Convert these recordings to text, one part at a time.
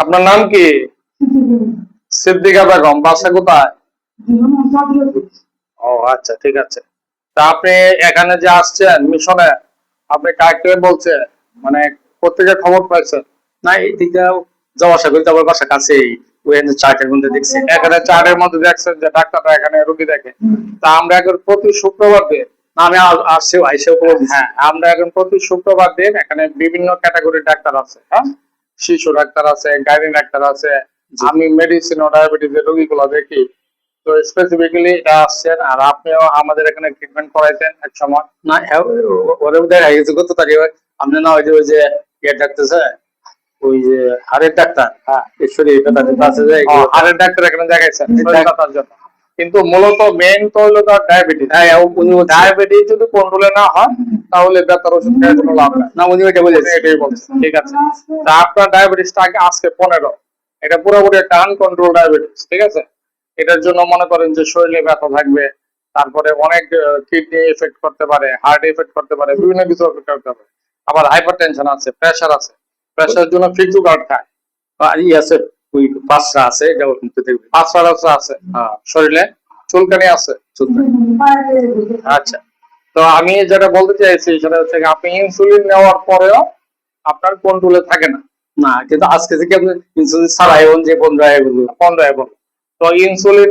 আপনার নাম কি? সিদ্দিকা বেগম। বাসা কোথায়? ও আচ্ছা, ঠিক আছে। তা আপনি এখানে যে আসছেন মিশনে, আপনি কাকে বলছে, মানে কোথেকে খবর পাইছেন? না এদিকে যাওয়া আসা করি, তারপর বাসা কাছেই ওই চার্টের মধ্যে দেখছি। এখানে চার্টের মধ্যে দেখছেন যে ডাক্তাররা এখানে রোগী দেখে। তা আমরা এখন প্রতি শুক্রবার দিন, না, আমি আসছেও আইসেও খবর দিচ্ছি। হ্যাঁ আমরা এখন প্রতি শুক্রবার দিন এখানে বিভিন্ন ক্যাটাগরির ডাক্তার আছে। হ্যাঁ, শিশু ডাক্তার আছে, গাইনি ডাক্তার আছে। আমি মেডিসিন ও ডায়াবেটিসের রোগীগুলো দেখি। তো স্পেসিফিক্যালি এটা আসছেন, আর আপনিও আমাদের এখানে ট্রিটমেন্ট করাইতেন এক সময়। না ওরে দেখা গেছে কত তারিখ আপনি না ওই যে ইয়ে ডাক্তার স্যার, ওই যে হাড়ের ডাক্তার, হ্যাঁ, ঈশ্বরী আছে যে হাড়ের ডাক্তার এখানে দেখাইছেন শরীর ব্যথার জন্য। কিন্তু মূলত মেইন তো হলো তার ডায়াবেটিস। উনি ডায়াবেটিস যদি কন্ট্রোলে না হয় তাহলে ব্যথার ওষুধ খেয়ে কোনো লাভ নাই। না উনি ওইটা বলেছে। এটাই বলছে। ঠিক আছে। তা আপনার ডায়াবেটিসটা আজকে 15, এটা পুরোপুরি একটা আনকন্ট্রোল ডায়াবেটিস। ঠিক আছে। এটার জন্য মনে করেন যে শরীরে ব্যথা থাকবে, তারপরে অনেক কিডনি এফেক্ট করতে পারে, হার্ট এফেক্ট করতে পারে, বিভিন্ন কিছু এফেক্ট করতে পারে। আবার হাইপার টেনশন আছে, প্রেশার আছে, প্রেশারের জন্য ফিক্সু গার্ড খায়। আর ই আছে ওই পাঁচটা আছে, এটা কিন্তু দেখবে। পাঁচবার আছে শরীরে, চুলকানি আছে। আচ্ছা, তো আমি যেটা বলতে চাইছি সেটা হচ্ছে আপনি ইনসুলিন নেওয়ার পরেও আপনার কন্ট্রোলে থাকে না। না কিন্তু আজকে থেকে আপনি ইনসুলিন ছাড়া এখন যে 15 এবং তো ইনসুলিন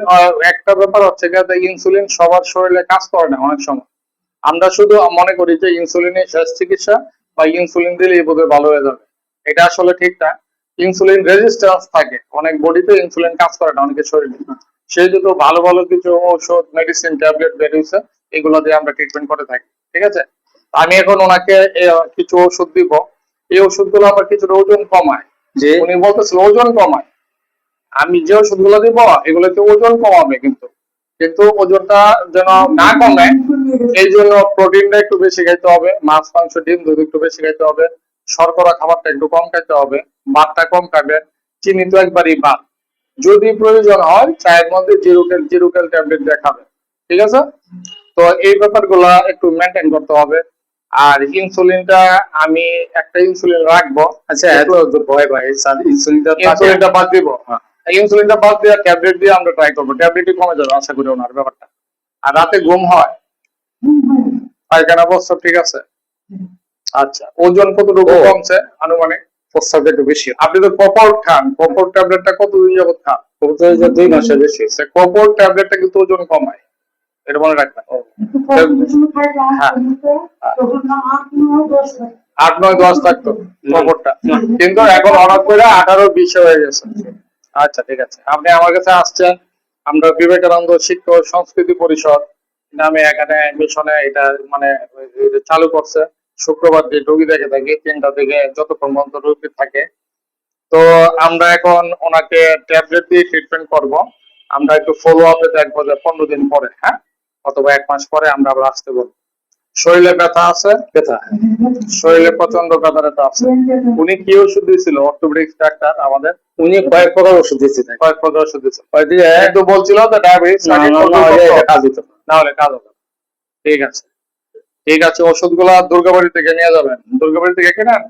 একটা ব্যাপার হচ্ছে ইনসুলিন সবার শরীরে কাজ করে না অনেক সময়। আমরা শুধু মনে করি যে ইনসুলিনের শেষ চিকিৎসা বা ইনসুলিন দিলে এই বোধহয় ভালো হয়ে যাবে। এটা আসলে ঠিক না। ইনসুলিন রেজিস্ট্যান্স থাকে অনেক বডিতে, ইনসুলিন কাজ করে না অনেকের শরীরে। সেই জন্য ভালো ভালো কিছু ঔষধ, মেডিসিন, ট্যাবলেট বেরিয়েছে, এগুলো দিয়ে আমরা ট্রিটমেন্ট করে থাকি। ঠিক আছে। আমি এখন ওনাকে কিছু ওষুধ দিব। এই ওষুধগুলো আমার কিছু ওজন কমায়। যে উনি বলতেছিল ওজন কমায়। আমি যে ওষুধগুলো দিব এগুলোতে ওজন কমাবে, কিন্তু কিন্তু ওজনটা যেন না কমে এই জন্য প্রোটিনটা একটু বেশি খাইতে হবে, মাছ, মাংস, ডিম, দুধ একটু বেশি খাইতে হবে, শর্করা খাবারটা একটু কম খাইতে হবে, ভাতটা কম খাবেন, চিনি তো একবারই বাদ। যদি প্রয়োজন হয় চায়ের মধ্যে জিরুকেল ট্যাবলেট দিয়ে খাবেন। ঠিক আছে। তো এই ব্যাপারগুলো একটু মেনটেন করতে হবে। আর ইনসুলিনটা আমি একটা ইনসুলিন রাখবো। আচ্ছা এত ভয় ভাই স্যার, ইনসুলিনটা বাদ দিব। ইনসুলিনটা বাদ দিয়ে ট্যাবলেট দিয়ে আমরা ট্রাই করবো, ট্যাবলেটই কমে যাবে আশা করি ওনার ব্যাপারটা। আর রাতে ঘুম হয়, পায়খানা প্রস্রাব ঠিক আছে? আচ্ছা, ওজন কতটুকু কমছে আনুমানিক? প্রস্রাবটা একটু বেশি। আপনি তো কপর খান, কপর ট্যাবলেটটা কতদিন যাবত খান? 2 মাসের বেশি। কপর ট্যাবলেটটা কিন্তু ওজন কমায়, এটা মনে রাখবেন। হ্যাঁ, 8, 9, 10 থাকতো কপরটা, কিন্তু এখন হঠাৎ করে 18, 20 হয়ে গেছে। আচ্ছা, ঠিক আছে। আপনি আমার কাছে আসছেন, আমরা বিবেকানন্দ শিক্ষক সংস্কৃতি পরিষদ নামে এখানে মিশনে এটা মানে চালু করছে। শুক্রবার দিন রোগী দেখে থাকি 3টা থেকে যতক্ষণ পর্যন্ত রোগী থাকে। তো আমরা এখন ওনাকে ট্যাবলেট দিয়ে ট্রিটমেন্ট করব। আমরা একটু ফলো আপে দেখবো যে 15 দিন পরে, হ্যাঁ, অথবা 1 মাস পরে আমরা আবার আসতে বলবো। শরীরে ব্যথা আছে, ব্যথা শরীরে প্রচন্ড ব্যথা আছে। উনি কি ওষুধ দিয়েছিল? অর্থোপেডিক্স ডাক্তার আমাদের, উনি কয়েক প্রকার ওষুধ দিয়েছে, কয়েক প্রকার ওষুধ দিয়েছিল। কয়েকদিন কিন্তু বলছিল যে ডায়াবেটিস কাজ দিত না হলে কাজ হবে। ঠিক আছে, ঠিক আছে। ওষুধগুলা দুর্গাবাড়ি থেকে নিয়ে যাবেন। দুর্গাবাড়ি থেকে কেনেন,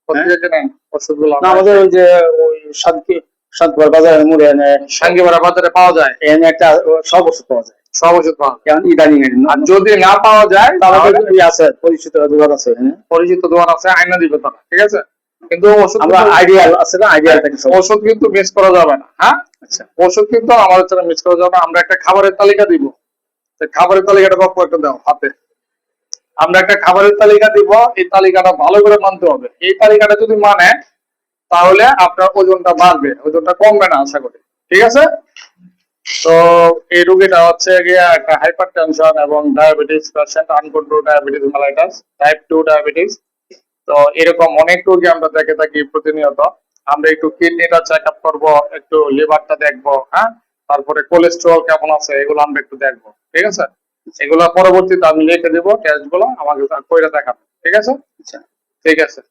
কোথেকে কেনেন ওষুধগুলো? আমাদের ওই যে ওই সাতবার বাজারের মোড়ে এনে সাঙ্গিপাড়া বাজারে পাওয়া যায়, এনে একটা সব ওষুধ পাওয়া যায়, সব ওষুধ পাওয়া যায়। এখন ইদানিং। আর যদি না পাওয়া যায় তাহলে আছে পরিচিত দোকান আছে, পরিচিত দোকান আছে, আইনা দিবে তারা। ঠিক আছে। কিন্তু ওষুধ আমরা আইডিয়াল আছে না, আইডিয়াল থেকে ওষুধ কিন্তু মিস করা যাবে না। হ্যাঁ, আচ্ছা, ওষুধ কিন্তু আমাদের জন্য মিস করা যাবে না। আমরা একটা খাবারের তালিকা দিব, খাবারের তালিকাটা বাপু একটা দাও হাতে। আমরা একটা খাবারের তালিকা দিব, এই তালিকাটা ভালো করে মানতে হবে। এই তালিকাটা যদি মানে তাহলে আপনার ওজনটা বাড়বে, ওজনটা কমবে না আশা করি। ঠিক আছে। তো এই রোগীটা হচ্ছে গিয়ে একটা হাইপার টেনশন এবং diabetes patient, uncontrol diabetes mellitus, type 2 diabetes. তো এরকম অনেক রোগী আমরা দেখে থাকি প্রতিনিয়ত। আমরা একটু কিডনিটা চেক আপ করবো, একটু লিভারটা দেখবো, হ্যাঁ, তারপরে কোলেস্টেরল কেমন আছে এগুলো আমরা একটু দেখবো। ঠিক আছে। এগুলো পরবর্তীতে আমি লিখে দেবো, টেস্ট গুলো আমাকে কইরা দেখাবো। ঠিক আছে। আচ্ছা, ঠিক আছে।